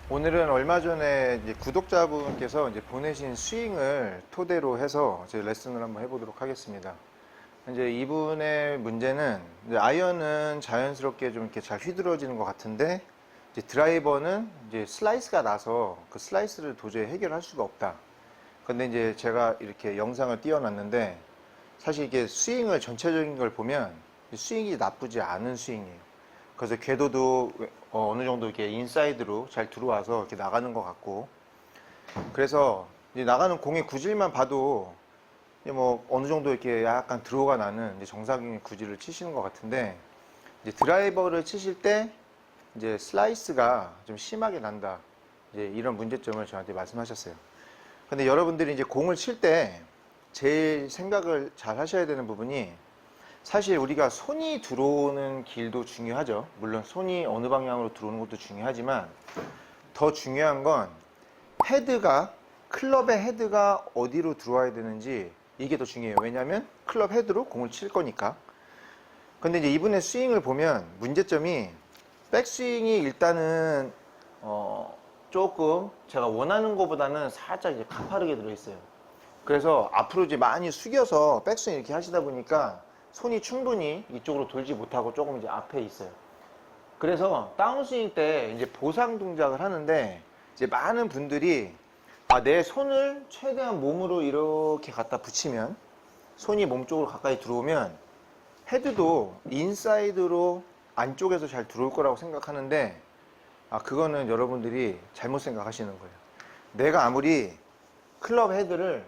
오늘은 얼마 전에 이제 구독자분께서 이제 보내신 스윙을 토대로 해서 제 레슨을 한번 해보도록 하겠습니다. 이제 이분의 문제는 이제 아이언은 자연스럽게 좀 이렇게 잘 휘두러지는 것 같은데 이제 드라이버는 이제 슬라이스가 나서 그 슬라이스를 도저히 해결할 수가 없다. 근데 이제 제가 이렇게 영상을 띄워놨는데 사실 이게 스윙을 전체적인 걸 보면 스윙이 나쁘지 않은 스윙이에요. 그래서 궤도도 어느 정도 이렇게 인사이드로 잘 들어와서 이렇게 나가는 것 같고, 그래서 이제 나가는 공의 구질만 봐도 이제 뭐 어느 정도 이렇게 약간 드로우가 나는 이제 정상적인 구질을 치시는 것 같은데, 이제 드라이버를 치실 때 이제 슬라이스가 좀 심하게 난다, 이제 이런 문제점을 저한테 말씀하셨어요. 근데 여러분들이 이제 공을 칠 때 제일 생각을 잘 하셔야 되는 부분이, 사실 우리가 손이 들어오는 길도 중요하죠. 물론 손이 어느 방향으로 들어오는 것도 중요하지만 더 중요한 건 헤드가, 클럽의 헤드가 어디로 들어와야 되는지, 이게 더 중요해요. 왜냐하면 클럽 헤드로 공을 칠 거니까. 근데 이제 이분의 스윙을 보면 문제점이, 백스윙이 일단은 조금 제가 원하는 것보다는 살짝 이제 가파르게 들어있어요. 그래서 앞으로 이제 많이 숙여서 백스윙 이렇게 하시다 보니까 손이 충분히 이쪽으로 돌지 못하고 조금 이제 앞에 있어요. 그래서 다운스윙 때 이제 보상 동작을 하는데, 이제 많은 분들이 내 손을 최대한 몸으로 이렇게 갖다 붙이면, 손이 몸 쪽으로 가까이 들어오면 헤드도 인사이드로 안쪽에서 잘 들어올 거라고 생각하는데, 그거는 여러분들이 잘못 생각하시는 거예요. 내가 아무리 클럽 헤드를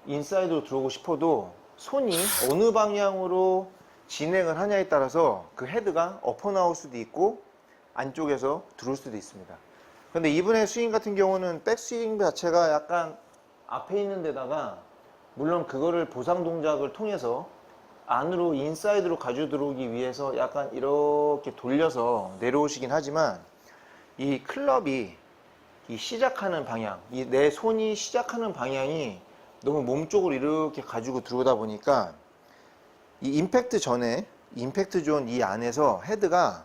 인사이드로 들어오고 싶어도 손이 어느 방향으로 진행을 하냐에 따라서 그 헤드가 엎어 나올 수도 있고 안쪽에서 들어올 수도 있습니다. 근데 이분의 스윙 같은 경우는 백스윙 자체가 약간 앞에 있는 데다가, 물론 그거를 보상 동작을 통해서 안으로 인사이드로 가져 들어오기 위해서 약간 이렇게 돌려서 내려오시긴 하지만, 이 클럽이 이 시작하는 방향, 이 내 손이 시작하는 방향이 너무 몸 쪽으로 이렇게 가지고 들어오다 보니까 이 임팩트 전에, 임팩트 존 이 안에서 헤드가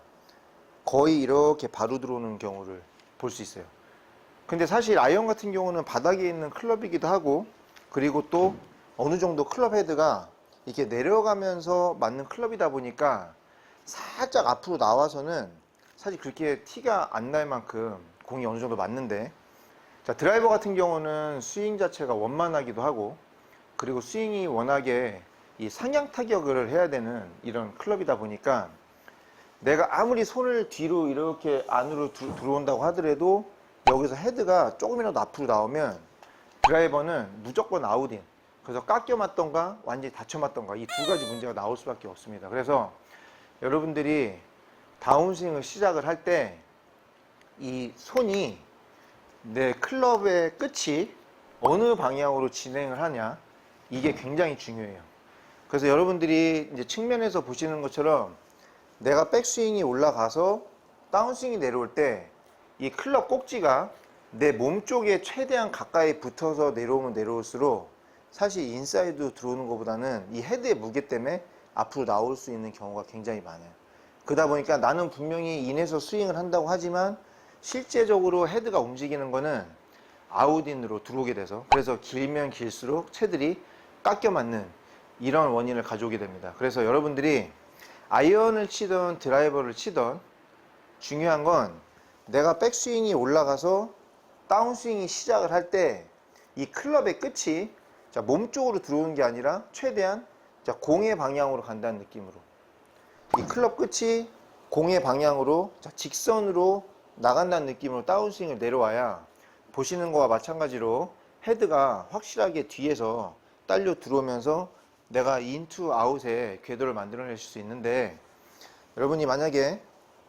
거의 이렇게 바로 들어오는 경우를 볼 수 있어요. 근데 사실 아이언 같은 경우는 바닥에 있는 클럽이기도 하고, 그리고 또 어느 정도 클럽 헤드가 이렇게 내려가면서 맞는 클럽이다 보니까 살짝 앞으로 나와서는 사실 그렇게 티가 안 날 만큼 공이 어느 정도 맞는데, 자, 드라이버 같은 경우는 스윙 자체가 원만하기도 하고, 그리고 스윙이 워낙에 이 상향 타격을 해야 되는 이런 클럽이다 보니까, 내가 아무리 손을 뒤로 이렇게 안으로 들어온다고 하더라도 여기서 헤드가 조금이라도 앞으로 나오면 드라이버는 무조건 아웃인, 그래서 깎여 맞던가 완전히 다쳐 맞던가, 이 두 가지 문제가 나올 수밖에 없습니다. 그래서 여러분들이 다운스윙을 시작을 할 때 이 손이, 내 클럽의 끝이 어느 방향으로 진행을 하냐, 이게 굉장히 중요해요. 그래서 여러분들이 이제 측면에서 보시는 것처럼 내가 백스윙이 올라가서 다운스윙이 내려올 때 이 클럽 꼭지가 내 몸 쪽에 최대한 가까이 붙어서 내려오면 내려올수록 사실 인사이드 들어오는 것보다는 이 헤드의 무게 때문에 앞으로 나올 수 있는 경우가 굉장히 많아요. 그러다 보니까 나는 분명히 인에서 스윙을 한다고 하지만 실제적으로 헤드가 움직이는 거는 아웃인으로 들어오게 돼서, 그래서 길면 길수록 채들이 깎여 맞는 이런 원인을 가져오게 됩니다. 그래서 여러분들이 아이언을 치던 드라이버를 치던 중요한 건, 내가 백스윙이 올라가서 다운스윙이 시작을 할 때 이 클럽의 끝이 몸 쪽으로 들어오는 게 아니라 최대한 공의 방향으로 간다는 느낌으로, 이 클럽 끝이 공의 방향으로 직선으로 나간다는 느낌으로 다운스윙을 내려와야 보시는 거와 마찬가지로 헤드가 확실하게 뒤에서 딸려 들어오면서 내가 인투 아웃의 궤도를 만들어낼 수 있는데, 여러분이 만약에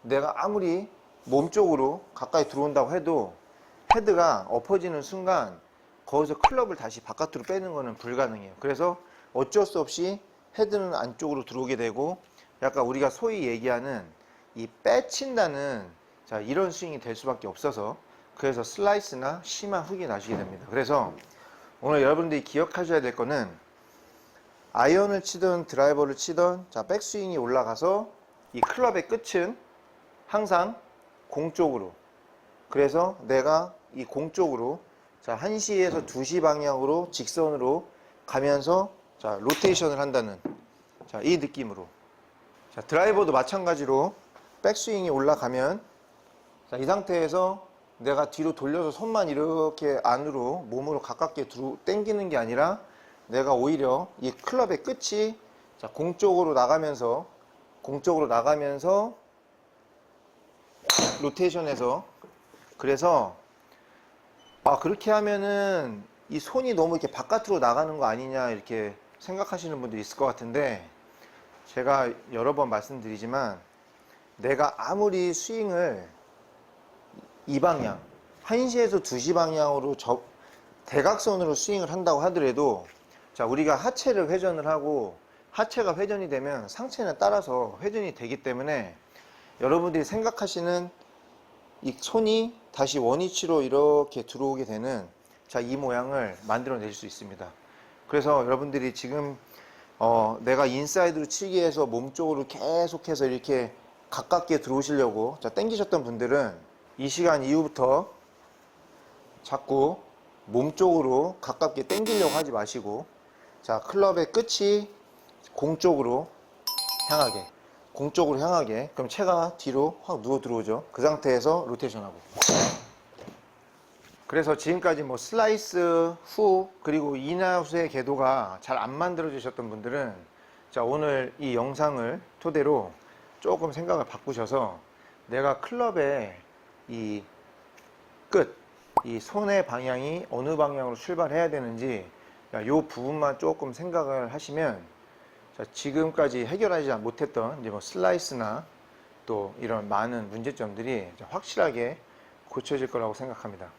내가 아무리 몸 쪽으로 가까이 들어온다고 해도 헤드가 엎어지는 순간 거기서 클럽을 다시 바깥으로 빼는 것은 불가능해요. 그래서 어쩔 수 없이 헤드는 안쪽으로 들어오게 되고, 약간 우리가 소위 얘기하는 이 빼친다는 이런 스윙이 될 수밖에 없어서, 그래서 슬라이스나 심한 훅이 나시게 됩니다. 그래서 오늘 여러분들이 기억하셔야 될 거는, 아이언을 치든 드라이버를 치든 백스윙이 올라가서 이 클럽의 끝은 항상 공 쪽으로, 그래서 내가 이 공 쪽으로 자 1시에서 2시 방향으로 직선으로 가면서 자 로테이션을 한다는 자 이 느낌으로 자 드라이버도 마찬가지로 백스윙이 올라가면 자 이 상태에서 내가 뒤로 돌려서 손만 이렇게 안으로 몸으로 가깝게 당기는 게 아니라 내가 오히려 이 클럽의 끝이 자 공 쪽으로 나가면서 로테이션해서 그래서 아 그렇게 하면은 이 손이 너무 이렇게 바깥으로 나가는 거 아니냐 이렇게 생각하시는 분도 있을 것 같은데 제가 여러 번 말씀드리지만 내가 아무리 스윙을 이 방향 1시에서 2시 방향으로 대각선으로 스윙을 한다고 하더라도 자 우리가 하체를 회전을 하고 하체가 회전이 되면 상체는 따라서 회전이 되기 때문에 여러분들이 생각하시는 이 손이 다시 원위치로 이렇게 들어오게 되는 자 이 모양을 만들어 낼 수 있습니다. 그래서 여러분들이 지금 내가 인사이드로 치기 위해서 몸 쪽으로 계속해서 이렇게 가깝게 들어오시려고 자 당기셨던 분들은 이 시간 이후부터 자꾸 몸 쪽으로 가깝게 당기려고 하지 마시고 자 클럽의 끝이 공 쪽으로 향하게 그럼 채가 뒤로 확 누워 들어오죠. 그 상태에서 로테이션하고 그래서 지금까지 뭐 슬라이스 후 그리고 인아웃의 궤도가 잘 안 만들어지셨던 분들은 자 오늘 이 영상을 토대로 조금 생각을 바꾸셔서 내가 클럽의 이 끝, 이 손의 방향이 어느 방향으로 출발해야 되는지 이 부분만 조금 생각을 하시면 자, 지금까지 해결하지 못했던 이제 뭐 슬라이스나 또 이런 많은 문제점들이 확실하게 고쳐질 거라고 생각합니다.